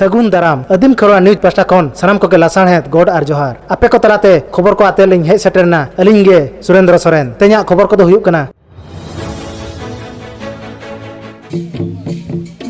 सगुन दाराम अदिम Kharwa news pasta खन सानाम को के लासाणहेत गोड आर जोहार आपे को तलाते खबर को आते लिंग हे सेटरना अलिंग गे सुरेंद्र सोरेन ते냐 खबर को दो हुयुक कना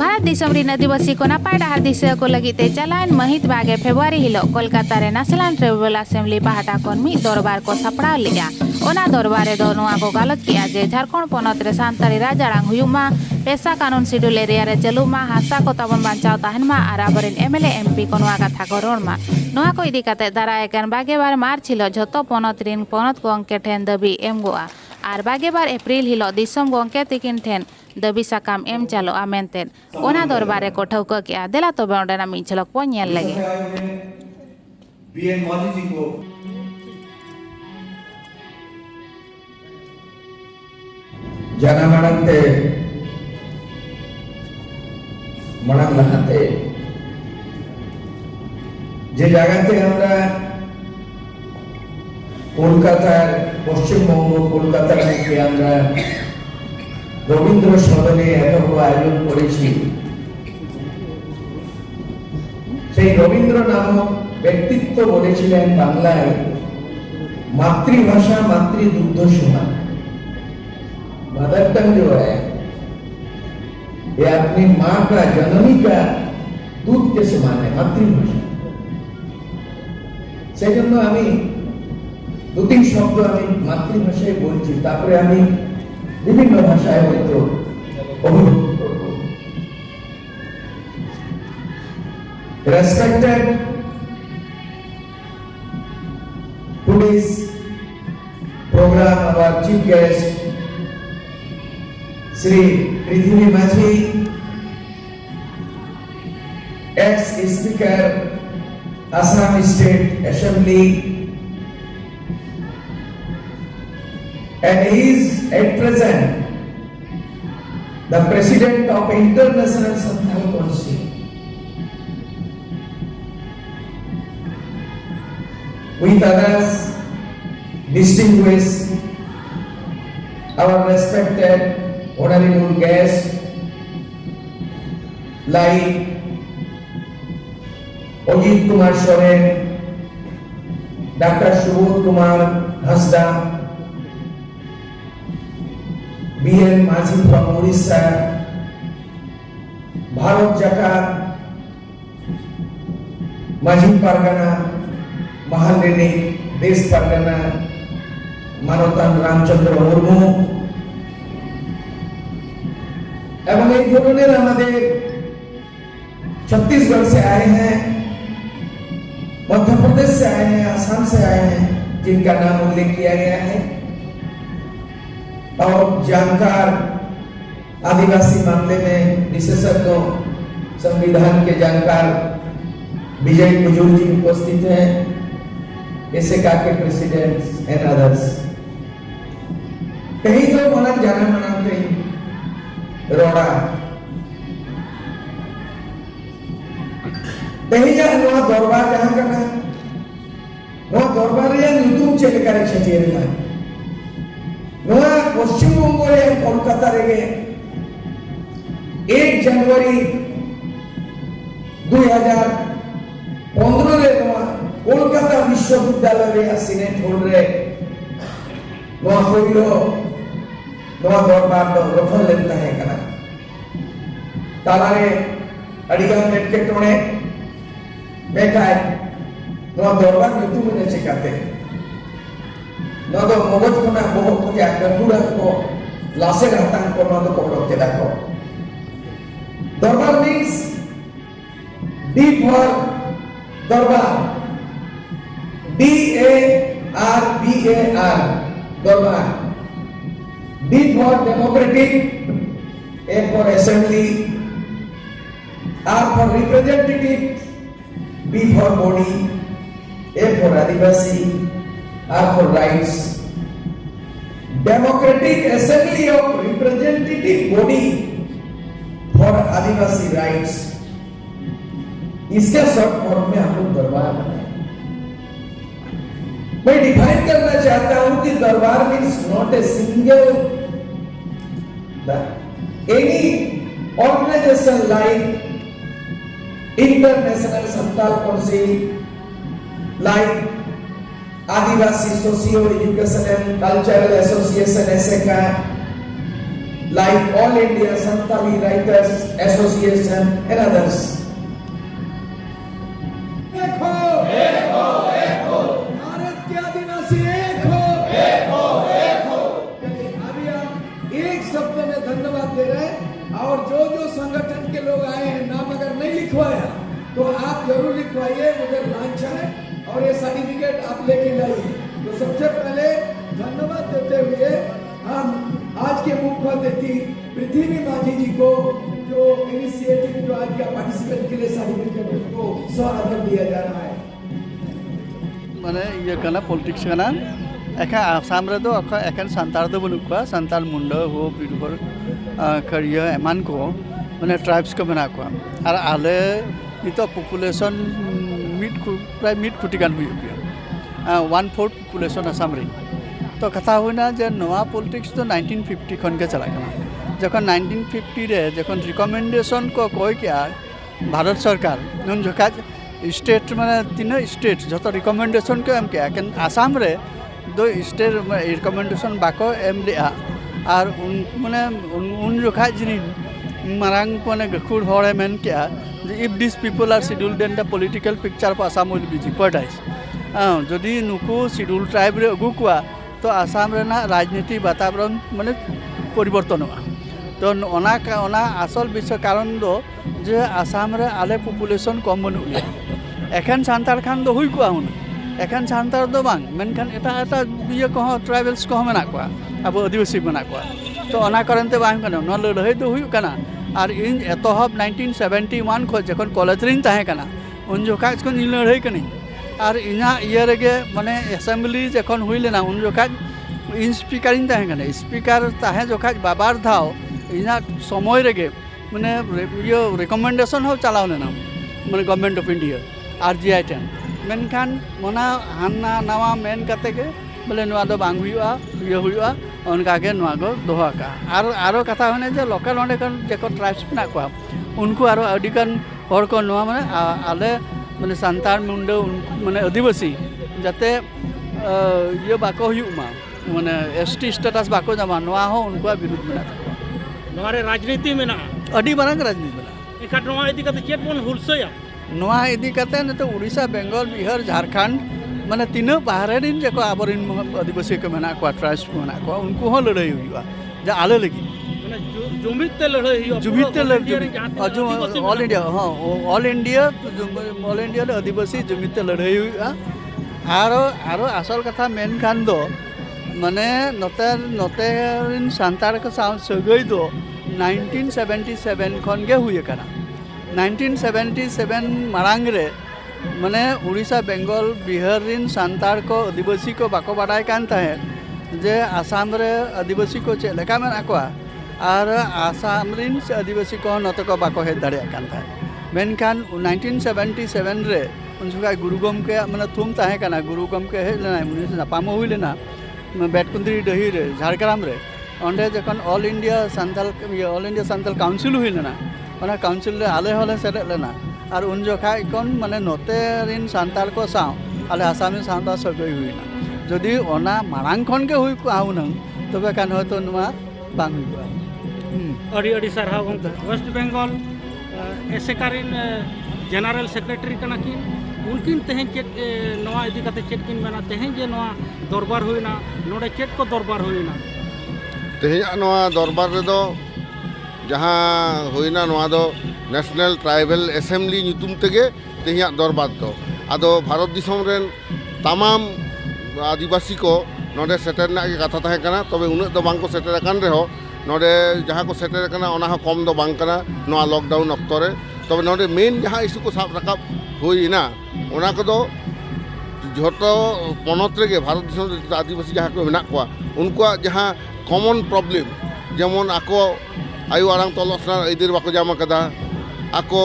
भारत दिसम रीन आदिवासी को नापाय डाहार दिशा को लगिते चलान महित बागे फेब्रुआरी हिलो कोलकाता रे नेशनल ट्राइबल असेंबली पाहटा कोन मी दरबार को सपड़ा लिया ओना दरबारे दो नुआ को गालत किया जे झारखंड पोनत रे सांतारी राजारांग हुयुमा पेशा कानून शेड्यूल एरिया रे चलुमा हासा को तबन बांचाव ताहनमा आर आबरेन एमएलए एमपी को नुआ कथा को रोणमा नुआ को इदी काते दाराय कान बागेबार मार्च हिलो झतो पोनत रिन पोनत को अंके ठेन दबी एमगोआ आर बागेबार एप्रिल हिलो दिसम गोंके तिकिन ठेन दबी साकाम एम चालो आमेनतेन ओना दरबारे को ठौक किया देला तबे ओंडेना मी झलक पो नेल लगे बीएन मौली जी को जाना मानते मनाम लहाते जे জায়গাতে আমরা কলকাতার পশ্চিমবঙ্গ কলকাতার মধ্যে আমরা রবীন্দ্র সদনে এত বড় আয়োজন করেছি সেই রবীন্দ্র নামক ব্যক্তিত্ব বলেছিলেন বাংলায় मातृभाषा मातृदुग्ध समान मदर टंग जो है ये अपनी माँ का जननी का दूध के समान है मातृभाषा সেই জন্য আমি দুটি শব্দ আমি মাতৃভাষায় বলছি তারপরে আমি বিভিন্ন ভাষায় হয়তো অভিব্যক্ত করব Respected today's program, our chief guest Sri Prithvi Majhi, ex-speaker Assam State Assembly, and he is at present the president of International Santhal Council. With others, distinguished our respected honorable guests like Ajit Kumar Soren, Dr. Subodh Kumar Hasda, BN Majhi from Odisha, Bharat Jakat, Majhi Pargana, Mahalini, Desh Pargana, Manotan Ramchandra Murmu, एवं एक धरनेर हमारे छत्तीसगढ़ से आए हैं, मध्य प्रदेश से आए हैं, असम से आए हैं, जिनका नाम उल्लेख किया गया है और जानकार आदिवासी मामले में विशेषज्ञ संविधान के जानकार विजय कुजूर जी उपस्थित हैं, एसेका के प्रेसिडेंट एंड अदर्स कहीं तो मनन जाना मनाते रोड़ा कहीं जा नवा दरबार जहां करना नवा दरबार या ᱧᱩᱛᱩᱢ ᱪᱮᱫ ᱞᱮᱠᱟ ᱨᱮ ᱪᱷᱟᱹᱴᱭᱟᱹᱨ नवा पश्चिम बंग रे कोलकाता रे 1 जनवरी 2015 रे नवा कोलकाता विश्वविद्यालय रे सिनेट हॉल रे नवा होइलो नवा दरबार दो गठन लेन ताहे कना तालारे अडिगान एटकेटोणे बेकाय नवा दरबार ᱧᱩᱛᱩᱢ ने चिकाते नवा दो मगज खना बहुत को या गठुड़ा को लासे रहतान को नवा दो को केदा को दरबार मींस D for दरबार DARBAR दरबार D for democratic, A for assembly, R for representative, B for body, A for adivasi, R for rights. Democratic assembly of representative body for adivasi rights. इसके शॉर्ट फॉर्म में हम लोग दरबार बनाए। मैं define करना चाहता हूं कि दरबार means not a single any organization like International Santal Council, like Adivasi Socio-Education and Cultural Association (SECA), like All India Santali Writers Association and others. Bharat के आदिवासी एक हो। अभी हम एक शब्द में धन्यवाद दे रहे हैं और जो संगठन के लोग आए हैं नाम अगर नहीं लिखवाया तो आप जरूर लिखवाइए, मुझे लांछन है और ये सर्टिफिकेट आप लेके जाइए। तो सबसे पहले धन्यवाद देते हुए हम आज के मुख्य अतिथि पृथ्वी माझी जी को जो इनिशिएटिव जो आज का पार्टिसिपेट के लिए सर्टिफिकेट को स्वागत दिया जा रहा है। माने ये करना पॉलिटिक्स करना एका आसाम रे दो एकान सांतार दो बनुक सांताल मुंडा हो बिरुबर करिया एमान को माने ट्राइब्स को बना को और आले नितो पॉपुलेशन प्राय मिड कोटिगान हुई 1/4 पॉपुलेशन आसाम रे तो कथा होना जे नवा पॉलिटिक्स तो 1950 खन के चला गया जखन 1950 रे जखन रिकमेंडेशन को कोई क्या भारत सरकार उन जका स्टेट माने तीन स्टेट जो रिकमेंडेशन को एम क्या आसाम रे दो स्टेट रिकमेंडेशन बाको एम लिया और उन माने उन जखा जिनी मारांग माने गखुर होरे मेन क्या if this people are scheduled in the political picture of Assam will be jeopardise जदि नुकु शेड्यूल ट्राइब रे अगु कुआ तो आसाम रेना राजनीति वातावरण माने परिवर्तन हुआ तो ओना आसल विषय कारण दो जे आसाम रे आले पॉपुलेशन कम बनुलिया एखान सांतार खान दो हुई कुआ हुन एखान सांतार दो बांग मेनखान एटा बिया को ट्राइबल्स को मेना कुआ अब आदिवासी मेना कुआ तो ओना करनते बांग कना न लड़ाई दो हुई कना और इन एतहब 1971 खो जखन कॉलेज रिन ताहे कना उन जोखा को लड़ाई कनी और इना इयर गे माने असेंबली जखन हुई लेना उन जोखा इन स्पीकर इन ताहे कना स्पीकर ताहे जोखा बाबार धाव इना समय रे माने ये रिकमेंडेशन हो चलाव लेना माने गवर्नमेंट ऑफ इंडिया RGI 10 मेनखान मना हाना नवा मेन कते के बोले नुआ दो बांग हुआ ये हुआ उनका के नुआ को दोहा का आरो कथा होने जे लोकल ओंडे कन जेको ट्राइब्स ना को उनको आरो अडिकन हर को नुआ माने आले माने सांतार मुंडो माने आदिवासी जाते ये बाको हुमा माने ST स्टेटस बाको जमा नुआ हो उनको विरोध में नोरे राजनीति में ना अडी मारंग राजनीति में एका नोआ इदी कते चेत बन हुलसया नोआ इदी कते न तो उड़ीसा बेंगल बिहार झारखंड माने तीनों बाहर दिन जेको आबरिन आदिवासी को मेना को ट्राइब्स मेना को उनको हो लड़ाई हुआ जे आले लगी माने जुमित ते लड़ाई हुआ जुमित ते लड़ाई ऑल इंडिया हां ऑल इंडिया आदिवासी जुमित ते लड़ाई हुआ आरो असल कथा मेन खान दो माने नते सांतार के सगई दो 1977 खन गे हुई कना 1977 मारांग रे माने उड़ीसा बेंगल बिहार रिन सांतार को आदिवासी को बाको बाडाय कान ताहे जे आसाम रे आदिवासी को चे लेका मेना को और आसाम रिन आदिवासी को नते को बाको हे दाड़े कान ताहे मेनखान 1977 रे उनका गुरु गमके माने थुम ताहे कना गुरु गमके हे लेना मुनि नापाम हुई लेना बेटकुंद्री डही रे झारग्राम रे ओंडे जखन ऑल इंडिया सांताल काउंसिल हुई लेना ओना काउंसिल रे आले होले सेरे लेना और उन जोखा कौन माने नोते रिन सांताल को साव आले आसामी सांता सगई हुईना जदि ओना मारांग खन के हुई आउ नंग तबे कान होतो नुआ बांग हुआ अड़ी सरहाव वेस्ट बंगाल एसेकारिन जनरल सेक्रेटरी कना की उनकिन तेहें चेत नवा इदी कते चेत किन बना तेहें जे नवा दरबार हुईना नोडे चेत को दरबार हुईना तेहें नवा दरबार रे दो जहां हुईना नवा दो नेशनल ट्राइबल असेंबली ᱧᱩᱛᱩᱢ तेगे तेहिया दरबार दो आदो भारत दिसम रेन तमाम आदिवासी को नोडे सेटर ना के कथा ताहे कना तबे उन दो बांग को सेटर कान रे हो नोडे जहां को सेटर कना ओना हो कम दो बांग कना नोआ लॉकडाउन ऑक्टो रे तबे नोडे मेन जहां इशू को साब रकाब हुईना ओना को दो झोटो पनत रे भारत दिसम आदिवासी जहां को मेना को उनको जहां कॉमन प्रॉब्लम जेमन आको आयु आरांग तलसना इदिर बाको जामा कदा आको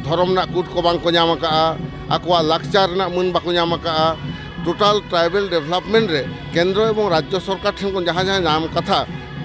धर्म ना कूट को बांग को नाम का आको लाक्चार ना मन बाको नाम का टोटाल ट्राइबल डेवलपमेंट रे केंद्र एवं राज्य सरकार ठेन को जहाँ जहाँ नाम कथा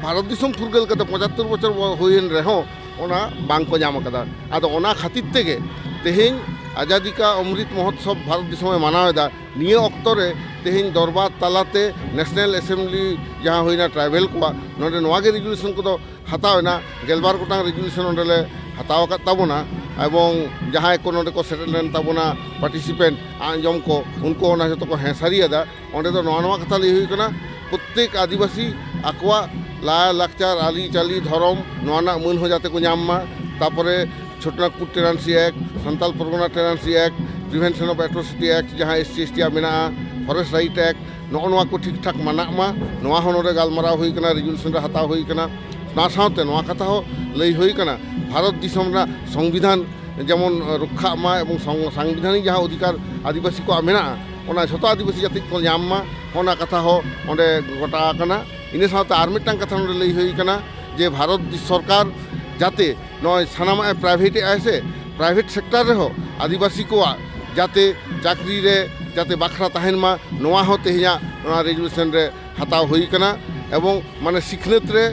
भारत दिसम फुरगल कते 75 बछर हुईन रे हो ओना बांग को नाम कदा आदो ओना खातिर तेगे तेहें आज़ादी का अमृत महोत्सव भारत दिसम में मनावेदा निये अक्तो रे तेहें दरबार तलाते नेशनल असेंबली जहाँ होइना ट्राइबल को नोडे नोवागे रेजुलेशन को हतावना गेलबार गोटांग रेजुलेशन ओंडेले हताव का ताबोना एवं जहाँ को नोडे को सेटल लेन ताबोना पार्टिसिपेंट आंजम को उनको ओना जतो को हेसारियादा ओंडे तो नवा नवा कथा लई हुई कना प्रत्येक आदिवासी आकवा लाय लाक्चार आली चाली धरम नवाना मन हो जाते को नामा तापरे Chhotanagpur tenancy act Santal Pargana tenancy act prevention of atrocity act जहाँ SC/ST मेना फॉरेस्ट राइट एक्ट नवा को ठीक ठाक माना नवा होनोरे गालमाराव हुई कना रेजुलेशन रे हताव हुई कना ना साथे नवा कथा हो लई हुई कना भारत दिसम रा संविधान जेमन रक्षा मा एवं संविधानिक जहाँ अधिकार आदिवासी को मेना ओना झोतो आदिवासी जाति को नामा ओना कथा हो ओंडे गोटा कना इने साथे आर मिटांग कथा ओंडे लई हुई कना जे भारत सरकार जाते नय सानामा प्राइवेट ऐसे प्राइवेट सेक्टर रे हो आदिवासी को जाते चाकरी रे जाते बाखरा तहन मा नवा हो तेहिया ओना रेजुलेशन रे हताव हुई कना एवं माने सिखनेत रे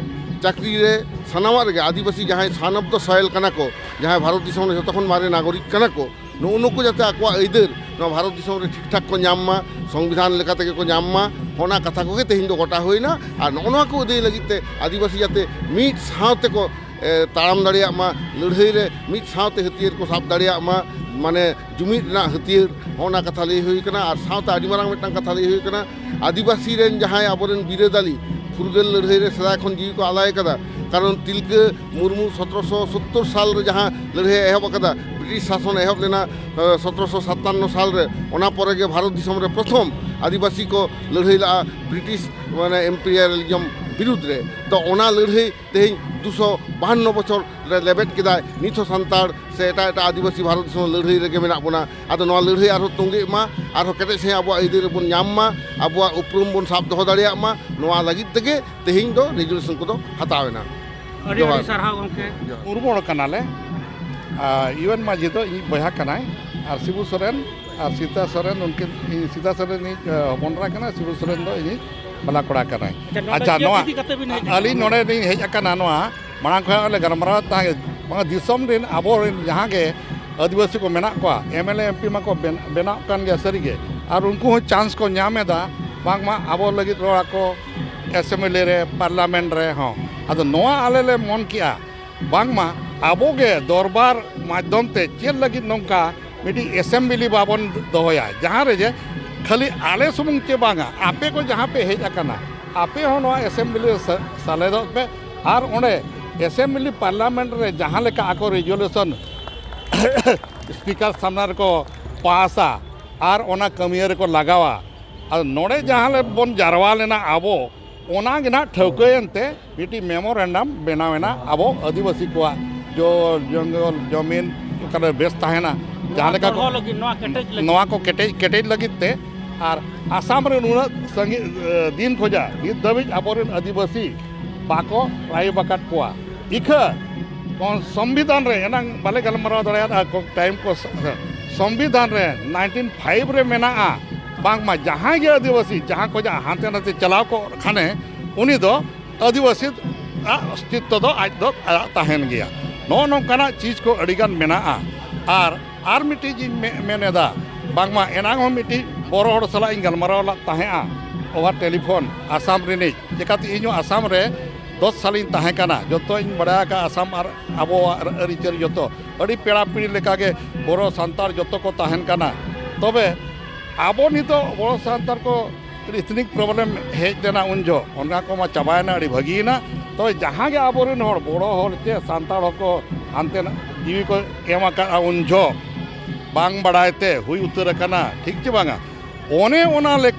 चाकरी रे सानामा रे आदिवासी जहाँ सानब्द सयल कना को जहाँ भारत दिसम रे जतखन मारे नागरिक कना को नुको जाते आकवा अइदार भारत दिसम रे ठीक ठाक को नामा संविधान लेका तेगे को नामा होना कथा को तेहिं दो गोटा होइना और नवा को उदय लगिते आदिवासी जाते मीट सावते को ताड़ाम दाड़िया मा लड़ाई रे मीट सावते हथियार को साब दाड़िया मा माने जुमिद ना हथियार होना कथा लई हुई कना और सावते आदि मारांग मिटांग कथा लई हुई कना आदिवासी रेन जहां आबोरेन बिरादाली फुरगल लड़ाई रे सदा खन जीवी को आलाय कदा कारण तिलके मुर्मू 1770 साल रे जहां लड़ाई एहब कदा ब्रिटिश शासन एहब लेना 1757 साल रे ओना परे के भारत दिसम रे प्रथम आदिवासी को लड़ाई ला ब्रिटिश माने एम्पिरियलिज्म विरुद्ध रे तो ओना लड़ाई तेहिं 252 बछर रे लेबेट केदा निथो सांतार से एटा एटा आदिवासी भारत दिसम लड़ाई रे के मेना बोना आदो नवा लड़ाई आरो तंगे मा आरो केटे से आबो आइदर बन नाम मा आबो उपरुम बन साब दहो दाड़िया मा नवा लागित तेगे तेहिं दो रेजुलेशन को दो हतावेना अड़ी अड़ी सारहाव गमके उर्मोड़ कनाले इवन माझी तो इन बहा कनाय और शिबू सोरेन और सीता सोरेन उनके सीता सोरेन हपनरा कना शिबू सोरेन दो इन बला कोड़ा कनाय अच्छा नवा अली नोडे नि हेज कना नवा मांग खा ले गरमरा ता दिसम दिन आबो जहां के आदिवासी को मेना को MLA MP मा को बेना कान गया सरीगे और उनको चांस को न्यामेदा बांगमा आबो लगित रोड़ा को असेंबली रे पार्लियामेंट रे हो अदो नोआ आले ले मन किया बांगमा आबोगे दरबार माध्यम ते चेल लगी नौका मिटी असेंबली बाबन दोया जहाँ रे जे खाली आले सुमुंग चे बांगा आपे को जहाँ पे हेज अकना आपे हो नोआ असेंबली सालेदो पे और ओंडे असेंबली पार्लियामेंट रे जहाँ लेका आको रेजुलेशन स्पीकर सामने को पासा और ओना कमियर को लगावा और नोड़े जहाँ ले बन जारवा लेना आबो ओना गिना ठौकयनते मिटी मेमोरेंडम बनावेना आबो आदिवासी को जो जंगल जमीन करे बेस ताहेना जहाँ लेका नवा को केटेज लगिते और आसाम रे नुना संगी दिन खोजा नित दबिज आबोरेन आदिवासी बाको राय बकाट कोआ इखा कौन संविधान रे एनांग बाले गलमराव दड़िया टाइम को संविधान रे 1905 रे मेना बांगमा जहाँ के आदिवासी जहाँ को हाथे नाते चलाव को खाने उनी दो आदिवासी अस्तित्व दो आज दो ताहेन गया नो नौकाना चीज को अड़ीगान मेना आर मिट्टी जी मेनेदा बांगमा एनांग हो मिट्टी बोरो हड़ सला इन गलमराव ला ताहे ओवर टेलीफोन आसाम रिनी जेकाती इño आसाम रे 10 साल इन ताहे काना जतो इन बड़ा का आसाम और आबो अरिचर जतो अड़ी पेड़ा पीड़ी लेका के बोरो सांतार जतो को ताहेन काना तबे आबो नितो बोरो सांतार को इतनी प्रॉब्लम हेज देना उनजो उनका को मा चाबायना अड़ी भगीना तो जहाँ के आबोरेन हड़ बोरो हड़ चे सांतार को हानते जीवी को एमा का उनजो बांग बड़ाते हुई उतर कना ठीक चे बांगा ओने ओना ले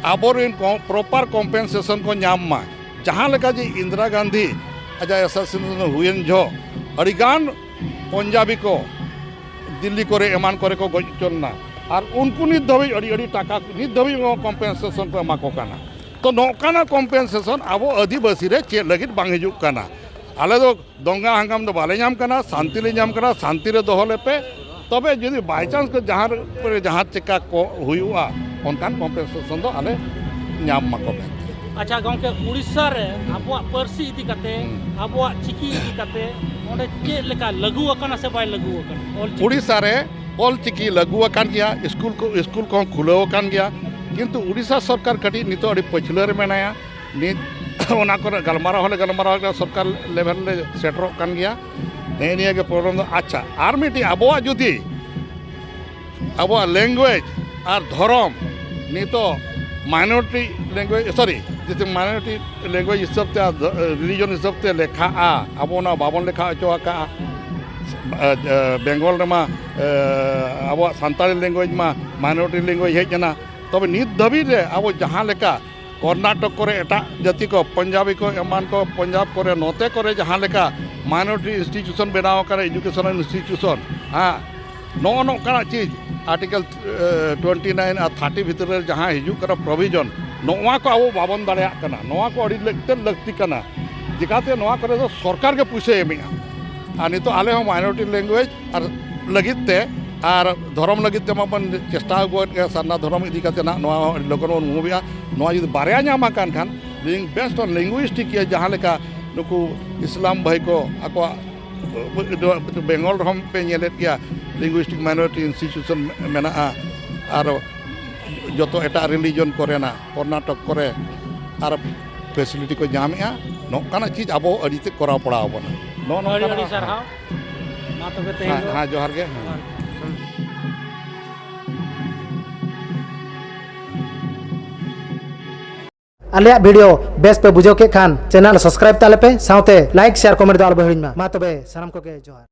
आबोरेन प्रॉपर कॉम्पेंसेशन को नाम मा जहाँ लेका जी इंदिरा गांधी अजा असैसिनेशन हुएन जो अड़ीगान पंजाबी को दिल्ली करे एमान करे को गज चलना और उनको नित धबी अड़ी अड़ी टाका नित धबी कॉम्पेंसेशन को एमा को काना तो नौकाना कॉम्पेंसेशन आबो आदिवासी रे चे लगित बांग हिजुक काना आले दो दंगा हंगाम दो बाले नाम काना शांति ले नाम काना शांति रे दोहले पे तबे जदि बाय चांस को जहाँ चेका को हुआ उनकान कॉम्पेंसेशन दो आले नाम मा को अच्छा गौके उड़ीसा रे आबो पारसी इदी कते आबो चिकी इदी कते ओंडे चे लेका लागू अकना से बाय लागू अकना उड़ीसा रे ऑल चिकी लागू अकान गया स्कूल को खुलाव अकान गया किंतु उड़ीसा सरकार कटी नितो अड़ी पछले रे मेनाया नित ओना को गलमारा होले गलमारा सरकार लेवल ले सेटरो कान गया निया के प्रॉब्लम अच्छा आर मिटी आबो जुदी आबो लैंग्वेज और धर्म नितो माइनॉरिटी लैंग्वेज सॉरी जैसे माइनॉरिटी लैंग्वेज हिसाब से रिलीजन हिसाब से लेखा अब बाबन लेखा अचोका बेंगल रे अब सानताली लैंग्वेज माइनॉरिटी लैंग्वेज हेजना तब नित धाबी रे अब जहाँ लेका कर्नाटक करे एटा जाति को पंजाबी को एमान को पंजाब करे नोते करे जहाँ लेका माइनॉरिटी इंस्टीट्यूशन बनाव करे एजुकेशनल इंस्टीट्यूशन हाँ नो नोका चीज आर्टिकल 29 और 30 भीतर जहाँ हिजुक प्रोविजन नोआ को अब बाबन दाड़ा नोआ को अड़ी लगती चिकाते नोआ करे तो सरकार के पैसे एमेगा और नितो आले हो माइनॉरिटी लैंग्वेज और लगिते और धर्म लगिते माबन चेष्टा गया सारना धर्म इदी काते ना नोआ लोगन बन मुबिया नोआ जुदी बारया नामा कान खान बेस्ट ऑन लिंग्विस्टिक के जहाँ लेका नुकु इस्लाम भाई को आको बेंगल हम पे नेलेत गया लिंग्विस्टिक माइनॉरिटी इंस्टीट्यूशन मेना और जो तो एटा रिलीजन कोरेना कर्नाटक करे और फैसिलिटी को जामेगा नौकाना चीज अब अड़ीते करा पड़ा बना नो नो सरहा मा तबे तेहेन हाँ जोहार गे आलिया वीडियो बेस पे बुझो के खान चैनल सब्सक्राइब ताले पे साउते लाइक शेयर कमेंट दाल बहिड़िन मा तबे सनम को के जोहार।